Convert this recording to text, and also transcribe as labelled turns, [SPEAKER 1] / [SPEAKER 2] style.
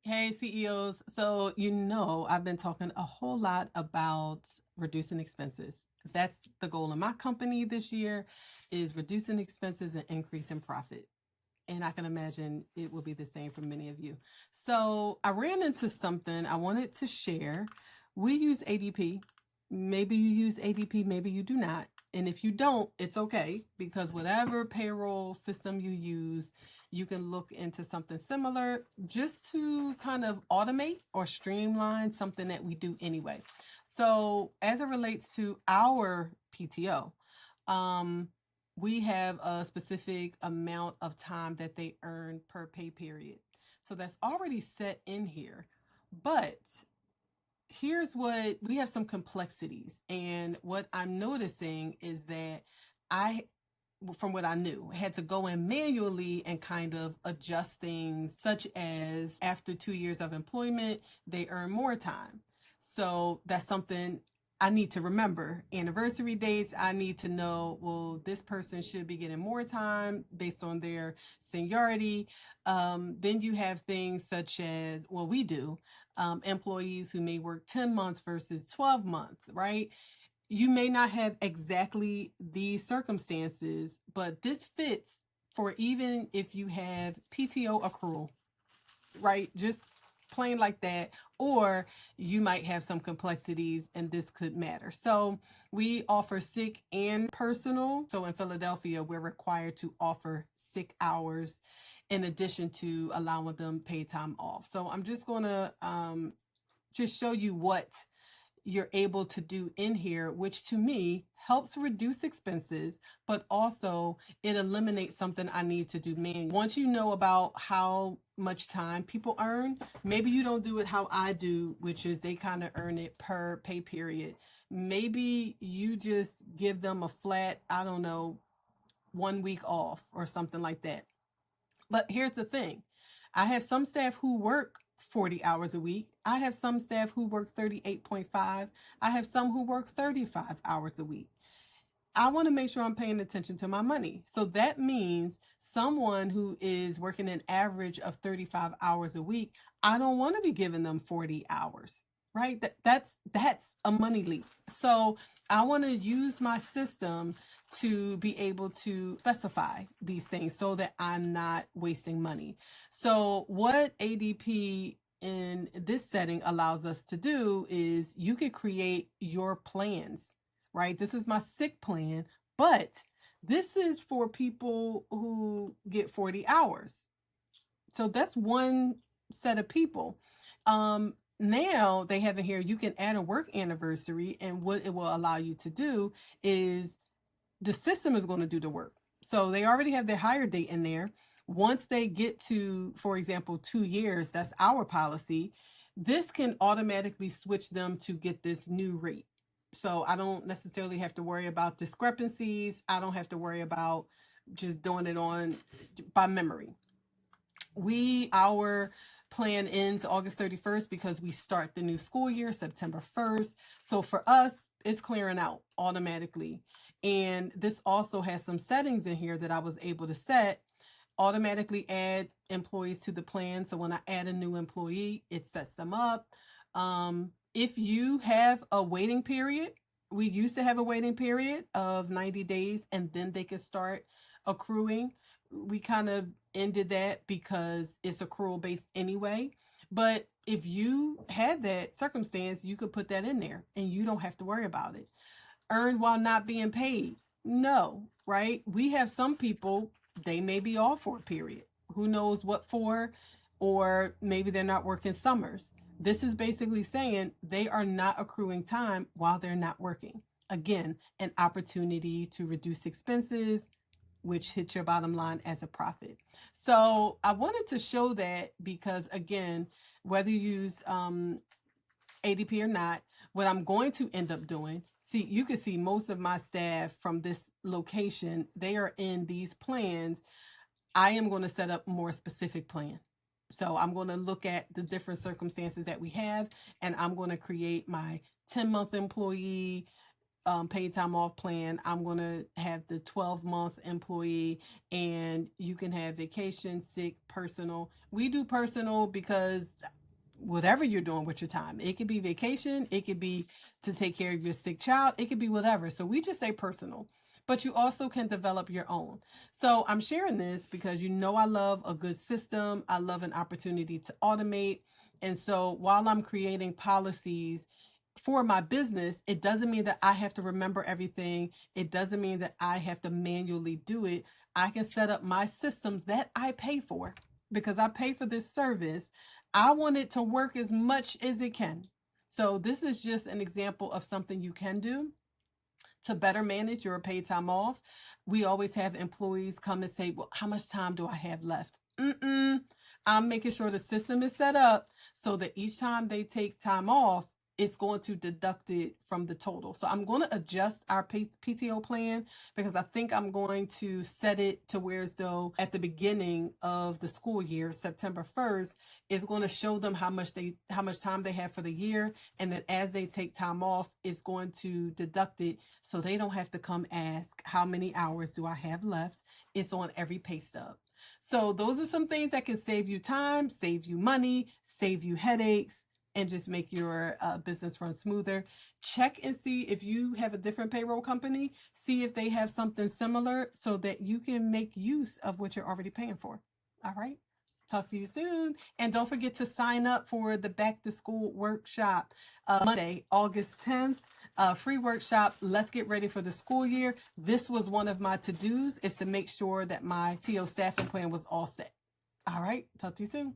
[SPEAKER 1] Hey, CEOs. So, I've been talking a whole lot about reducing expenses. That's the goal of my company this year is reducing expenses and increasing profit. And I can imagine it will be the same for many of you. So, I ran into something I wanted to share. We use ADP. Maybe you use ADP, maybe you do not. And if you don't, it's okay because whatever payroll system you use, you can look into something similar just to kind of automate or streamline something that we do anyway. So, as it relates to our PTO, um, we have a specific amount of time that they earn per pay period. So, that's already set in here. But here's what we have some complexities. And what I'm noticing is that I from what I knew, I had to go in manually and kind of adjust things, such as after 2 years of employment, they earn more time. So that's something I need to remember. Anniversary dates, I need to know, well, this person should be getting more time based on their seniority. Then you have things such as, well, we do, employees who may work 10 months versus 12 months, right? You may not have exactly these circumstances, but this fits for even if you have PTO accrual, right? Just plain like that. Or you might have some complexities and this could matter. So we offer sick and personal. So in Philadelphia, we're required to offer sick hours in addition to allowing them paid time off. So I'm just going to just show you what you're able to do in here, which to me helps reduce expenses, but also it eliminates something I need to do manually. Once you know about how much time people earn, maybe you don't do it how I do, which is they kind of earn it per pay period. Maybe you just give them a flat, I don't know, 1 week off or something like that. But here's the thing. I have some staff who work 40 hours a week. I have some staff who work 38.5. I have some who work 35 hours a week. I want to make sure I'm paying attention to my money. So that means someone who is working an average of 35 hours a week, I don't want to be giving them 40 hours, right? That's a money leak. So I want to use my system to be able to specify these things so that I'm not wasting money. So what ADP in this setting allows us to do is you could create your plans, right? This is my sick plan, but this is for people who get 40 hours. So that's one set of people. Now they have in here, you can add a work anniversary, and what it will allow you to do is the system is going to do the work. So they already have their hire date in there. Once they get to, for example, 2 years, that's our policy, this can automatically switch them to get this new rate. So I don't necessarily have to worry about discrepancies. I don't have to worry about just doing it on by memory. Our plan ends August 31st because we start the new school year September 1st. So for us, it's clearing out automatically. And this also has some settings in here that I was able to set. Automatically add employees to the plan. So when I add a new employee, it sets them up. If you have a waiting period, we used to have a waiting period of 90 days and then they could start accruing. We kind of ended that because it's accrual based anyway. But if you had that circumstance, you could put that in there and you don't have to worry about it. Earned while not being paid. No, right? We have some people, they may be off for a period. Who knows what for? Or maybe they're not working summers. This is basically saying they are not accruing time while they're not working. Again, an opportunity to reduce expenses, which hits your bottom line as a profit. So I wanted to show that because, again, whether you use ADP or not, what I'm going to end up doing, see, you can see most of my staff from this location, they are in these plans. I am going to set up more specific plan. So I'm going to look at the different circumstances that we have, and I'm going to create my 10-month employee paid time off plan. I'm going to have the 12-month employee, and you can have vacation, sick, personal. We do personal because whatever you're doing with your time. It could be vacation, it could be to take care of your sick child, it could be whatever. So we just say personal, but you also can develop your own. So I'm sharing this because I love a good system. I love an opportunity to automate. And so while I'm creating policies for my business, it doesn't mean that I have to remember everything. It doesn't mean that I have to manually do it. I can set up my systems that I pay for because I pay for this service. I want it to work as much as it can. So this is just an example of something you can do to better manage your paid time off. We always have employees come and say, well, how much time do I have left? I'm making sure the system is set up so that each time they take time off, it's going to deduct it from the total. So I'm going to adjust our PTO plan because I think I'm going to set it to where as though at the beginning of the school year, September 1st, it's going to show them how much time they have for the year. And then as they take time off, it's going to deduct it so they don't have to come ask how many hours do I have left. It's on every pay stub. So those are some things that can save you time, save you money, save you headaches, and just make your business run smoother. Check and see if you have a different payroll company. See if they have something similar so that you can make use of what you're already paying for. All right. Talk to you soon. And don't forget to sign up for the back to school workshop Monday, August 10th. Free workshop. Let's get ready for the school year. This was one of my to-dos, is to make sure that my TO staffing plan was all set. All right. Talk to you soon.